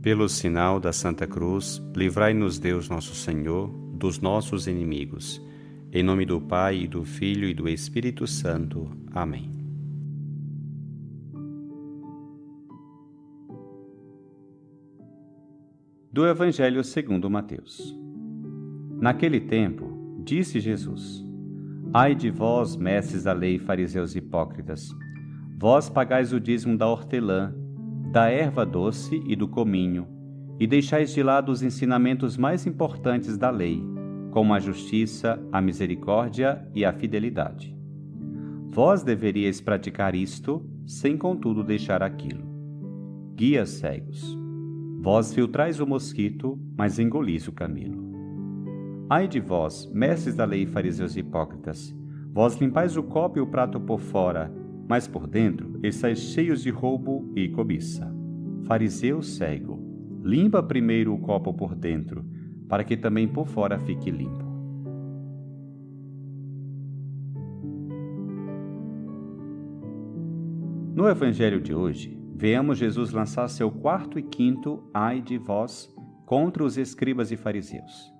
Pelo sinal da Santa Cruz, livrai-nos Deus nosso Senhor dos nossos inimigos. Em nome do Pai, e do Filho e do Espírito Santo. Amém. Do Evangelho segundo Mateus. Naquele tempo, disse Jesus: Ai de vós, mestres da lei, fariseus hipócritas! Vós pagais o dízimo da hortelã, da erva doce e do cominho, e deixais de lado os ensinamentos mais importantes da lei, como a justiça, a misericórdia e a fidelidade. Vós deveríeis praticar isto, sem contudo deixar aquilo. Guias cegos! Vós filtrais o mosquito, mas engolis o camelo. Ai de vós, mestres da lei e fariseus hipócritas! Vós limpais o copo e o prato por fora, mas por dentro estáis cheios de roubo e cobiça. Fariseu cego, limpa primeiro o copo por dentro, para que também por fora fique limpo. No Evangelho de hoje, veamos Jesus lançar seu quarto e quinto ai de vós contra os escribas e fariseus.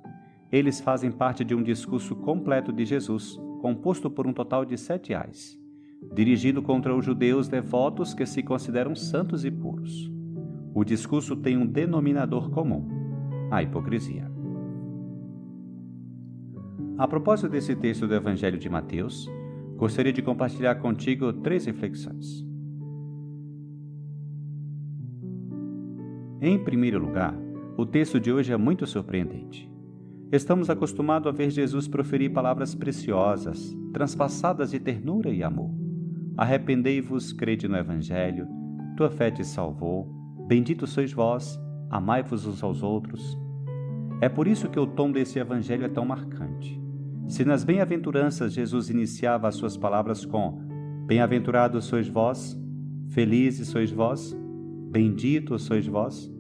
Eles fazem parte de um discurso completo de Jesus, composto por um total de 7 ais, dirigido contra os judeus devotos que se consideram santos e puros. O discurso tem um denominador comum: a hipocrisia. A propósito desse texto do Evangelho de Mateus, gostaria de compartilhar contigo 3 reflexões. Em primeiro lugar, o texto de hoje é muito surpreendente. Estamos acostumados a ver Jesus proferir palavras preciosas, transpassadas de ternura e amor. Arrependei-vos, crede no Evangelho, tua fé te salvou, bendito sois vós, amai-vos uns aos outros. É por isso que o tom desse Evangelho é tão marcante. Se nas bem-aventuranças Jesus iniciava as suas palavras com bem-aventurados sois vós, felizes sois vós, benditos sois vós,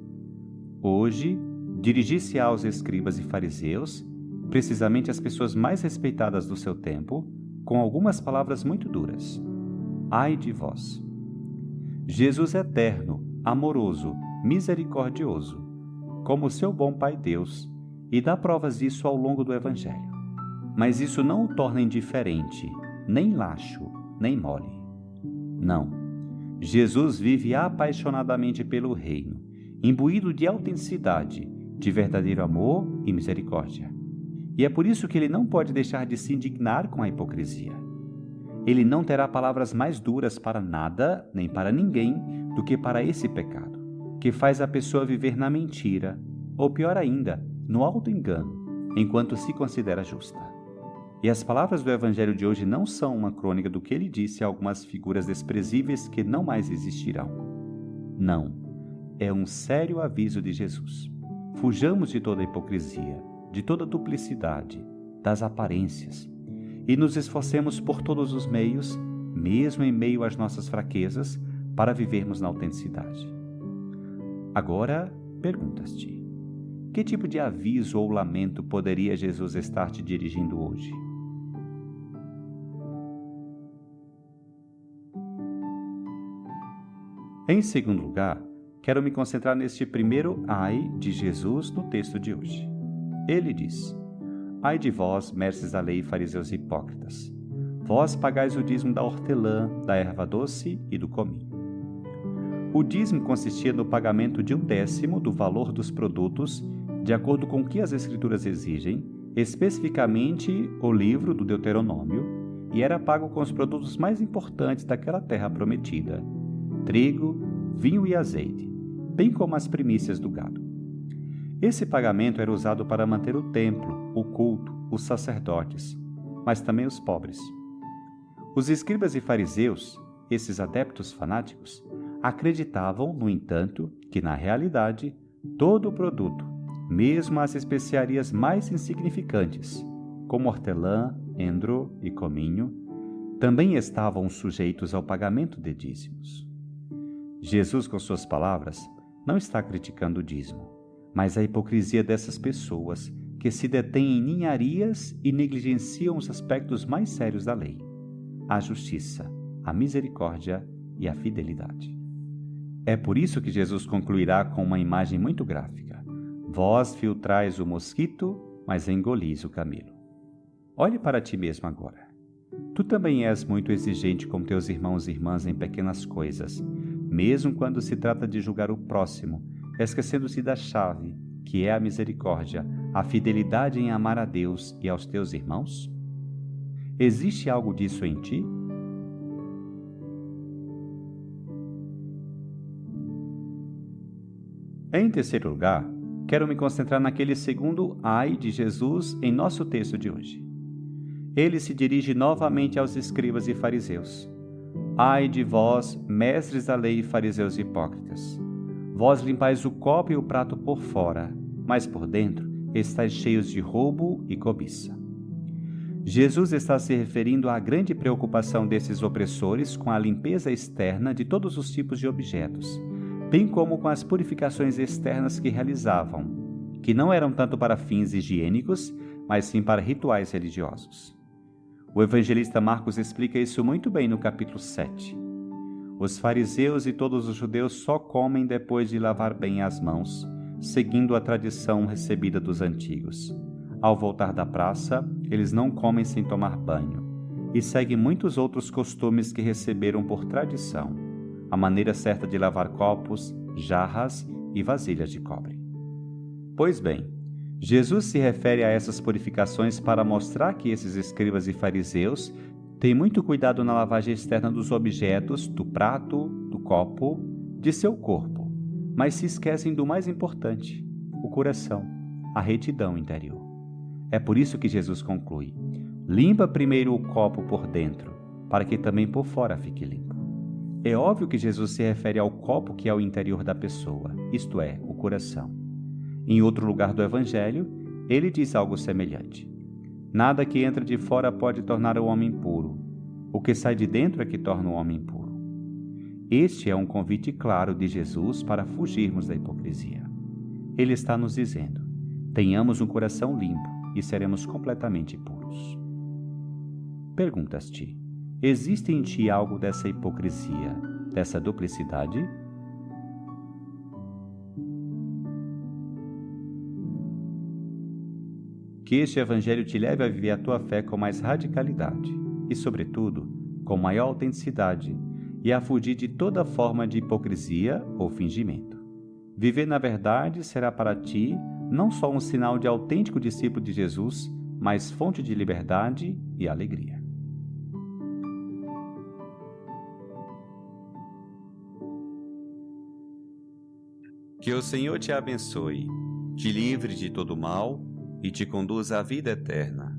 hoje dirigir-se aos escribas e fariseus, precisamente as pessoas mais respeitadas do seu tempo, com algumas palavras muito duras. Ai de vós! Jesus é eterno, amoroso, misericordioso, como seu bom Pai Deus, e dá provas disso ao longo do Evangelho. Mas isso não o torna indiferente, nem laxo, nem mole. Não. Jesus vive apaixonadamente pelo reino, imbuído de autenticidade, de verdadeiro amor e misericórdia. E é por isso que ele não pode deixar de se indignar com a hipocrisia. Ele não terá palavras mais duras para nada, nem para ninguém, do que para esse pecado, que faz a pessoa viver na mentira, ou pior ainda, no auto-engano, enquanto se considera justa. E as palavras do Evangelho de hoje não são uma crônica do que ele disse a algumas figuras desprezíveis que não mais existirão. Não, é um sério aviso de Jesus. Fujamos de toda hipocrisia, de toda duplicidade, das aparências, e nos esforcemos por todos os meios, mesmo em meio às nossas fraquezas, para vivermos na autenticidade. Agora, perguntas-te: que tipo de aviso ou lamento poderia Jesus estar te dirigindo hoje? Em segundo lugar, quero me concentrar neste primeiro ai de Jesus no texto de hoje. Ele diz: Ai de vós, mestres da lei e fariseus hipócritas! Vós pagais o dízimo da hortelã, da erva doce e do cominho. O dízimo consistia no pagamento de 1/10 do valor dos produtos, de acordo com o que as Escrituras exigem, especificamente o livro do Deuteronômio, e era pago com os produtos mais importantes daquela terra prometida: trigo, vinho e azeite, bem como as primícias do gado. Esse pagamento era usado para manter o templo, o culto, os sacerdotes, mas também os pobres. Os escribas e fariseus, esses adeptos fanáticos, acreditavam, no entanto, que na realidade, todo o produto, mesmo as especiarias mais insignificantes, como hortelã, endro e cominho, também estavam sujeitos ao pagamento de dízimos. Jesus, com suas palavras, não está criticando o dízimo, mas a hipocrisia dessas pessoas que se detêm em ninharias e negligenciam os aspectos mais sérios da lei: a justiça, a misericórdia e a fidelidade. É por isso que Jesus concluirá com uma imagem muito gráfica. Vós filtrais o mosquito, mas engolis o camelo. Olhe para ti mesmo agora. Tu também és muito exigente com teus irmãos e irmãs em pequenas coisas, mesmo quando se trata de julgar o próximo, esquecendo-se da chave, que é a misericórdia, a fidelidade em amar a Deus e aos teus irmãos? Existe algo disso em ti? Em terceiro lugar, quero me concentrar naquele segundo ai de Jesus em nosso texto de hoje. Ele se dirige novamente aos escribas e fariseus. Ai de vós, mestres da lei e fariseus hipócritas! Vós limpais o copo e o prato por fora, mas por dentro estáis cheios de roubo e cobiça. Jesus está se referindo à grande preocupação desses opressores com a limpeza externa de todos os tipos de objetos, bem como com as purificações externas que realizavam, que não eram tanto para fins higiênicos, mas sim para rituais religiosos. O evangelista Marcos explica isso muito bem no capítulo 7. Os fariseus e todos os judeus só comem depois de lavar bem as mãos, seguindo a tradição recebida dos antigos. Ao voltar da praça, eles não comem sem tomar banho, e seguem muitos outros costumes que receberam por tradição, a maneira certa de lavar copos, jarras e vasilhas de cobre. Pois bem, Jesus se refere a essas purificações para mostrar que esses escribas e fariseus têm muito cuidado na lavagem externa dos objetos, do prato, do copo, de seu corpo, mas se esquecem do mais importante, o coração, a retidão interior. É por isso que Jesus conclui: limpa primeiro o copo por dentro, para que também por fora fique limpo. É óbvio que Jesus se refere ao copo que é o interior da pessoa, isto é, o coração. Em outro lugar do Evangelho, ele diz algo semelhante. Nada que entra de fora pode tornar o homem puro. O que sai de dentro é que torna o homem puro. Este é um convite claro de Jesus para fugirmos da hipocrisia. Ele está nos dizendo: tenhamos um coração limpo e seremos completamente puros. Perguntas-te: existe em ti algo dessa hipocrisia, dessa duplicidade? Que este Evangelho te leve a viver a tua fé com mais radicalidade e, sobretudo, com maior autenticidade e a fugir de toda forma de hipocrisia ou fingimento. Viver na verdade será para ti não só um sinal de autêntico discípulo de Jesus, mas fonte de liberdade e alegria. Que o Senhor te abençoe, te livre de todo mal e te conduza à vida eterna.